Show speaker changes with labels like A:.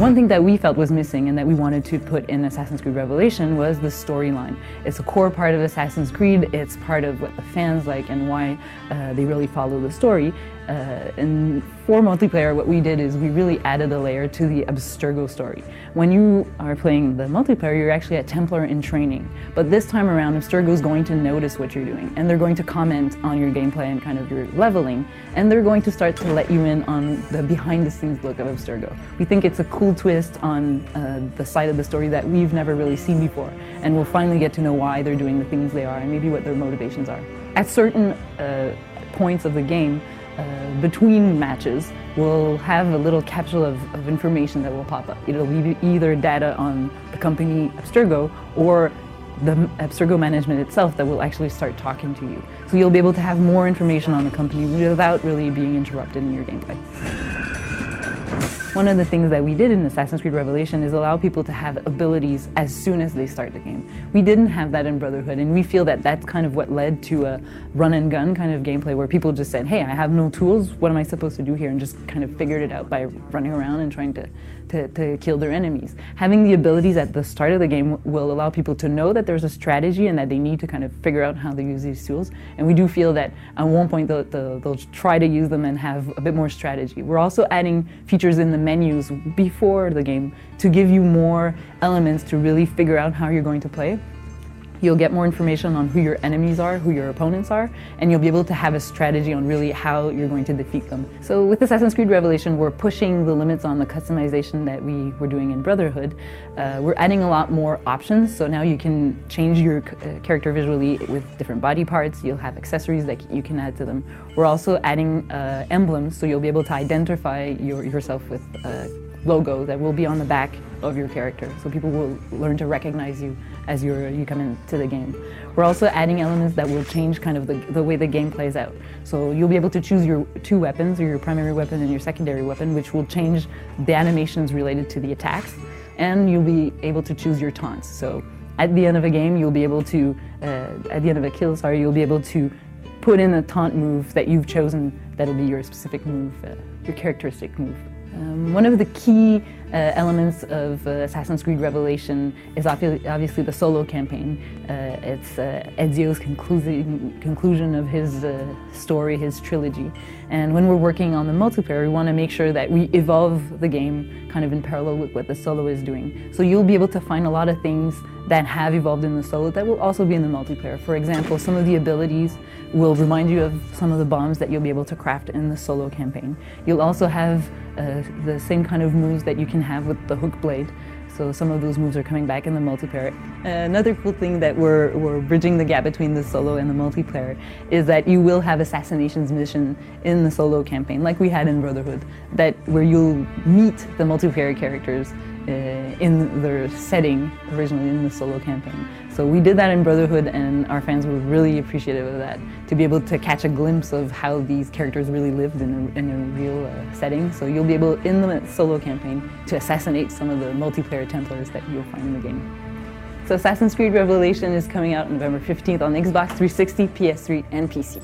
A: One thing that we felt was missing and that we wanted to put in Assassin's Creed Revelation was the storyline. It's a core part of Assassin's Creed, it's part of what the fans like and why they really follow the story. And for multiplayer, what we did is we really added a layer to the Abstergo story. When you are playing the multiplayer, you're actually a Templar in training. But this time around, Abstergo is going to notice what you're doing, and they're going to comment on your gameplay and kind of your leveling, and they're going to start to let you in on the behind-the-scenes look of Abstergo. We think it's a cool twist on the side of the story that we've never really seen before, and we'll finally get to know why they're doing the things they are and maybe what their motivations are. At certain points of the game, between matches, we'll have a little capsule of information that will pop up. It'll be either data on the company Abstergo or the Abstergo management itself that will actually start talking to you. So you'll be able to have more information on the company without really being interrupted in your gameplay. One of the things that we did in Assassin's Creed Revelation is allow people to have abilities as soon as they start the game. We didn't have that in Brotherhood, and we feel that that's kind of what led to a run and gun kind of gameplay where people just said, hey, I have no tools, what am I supposed to do here? And just kind of figured it out by running around and trying to kill their enemies. Having the abilities at the start of the game will allow people to know that there's a strategy and that they need to kind of figure out how to use these tools. And we do feel that at one point they'll try to use them and have a bit more strategy. We're also adding features in the menus before the game to give you more elements to really figure out how you're going to play. You'll get more information on who your enemies are, who your opponents are, and you'll be able to have a strategy on really how you're going to defeat them. So with Assassin's Creed Revelation, we're pushing the limits on the customization that we were doing in Brotherhood. We're adding a lot more options, so now you can change your character visually with different body parts. You'll have accessories that you can add to them. We're also adding emblems, so you'll be able to identify yourself with logo that will be on the back of your character, so people will learn to recognize you as you come into the game. We're also adding elements that will change kind of the way the game plays out. So you'll be able to choose your two weapons, or your primary weapon and your secondary weapon, which will change the animations related to the attacks, and you'll be able to choose your taunts. So at the end of a game, you'll be able to, at the end of a kill, sorry, you'll be able to put in a taunt move that you've chosen that'll be your specific move, your characteristic move. One of the key elements of Assassin's Creed Revelation is obviously the solo campaign. It's Ezio's conclusion of his story, his trilogy. And when we're working on the multiplayer, we want to make sure that we evolve the game kind of in parallel with what the solo is doing. So you'll be able to find a lot of things that have evolved in the solo that will also be in the multiplayer. For example, some of the abilities will remind you of some of the bombs that you'll be able to craft in the solo campaign. You'll also have the same kind of moves that you can have with the hook blade. So some of those moves are coming back in the multiplayer. Another cool thing that we're bridging the gap between the solo and the multiplayer is that you will have assassinations mission in the solo campaign, like we had in Brotherhood, where you'll meet the multiplayer characters in their setting originally in the solo campaign. So we did that in Brotherhood, and our fans were really appreciative of that, to be able to catch a glimpse of how these characters really lived in a real setting. So you'll be able, in the solo campaign, to assassinate some of the multiplayer Templars that you'll find in the game. So Assassin's Creed Revelation is coming out November 15th on Xbox 360, PS3, and PC.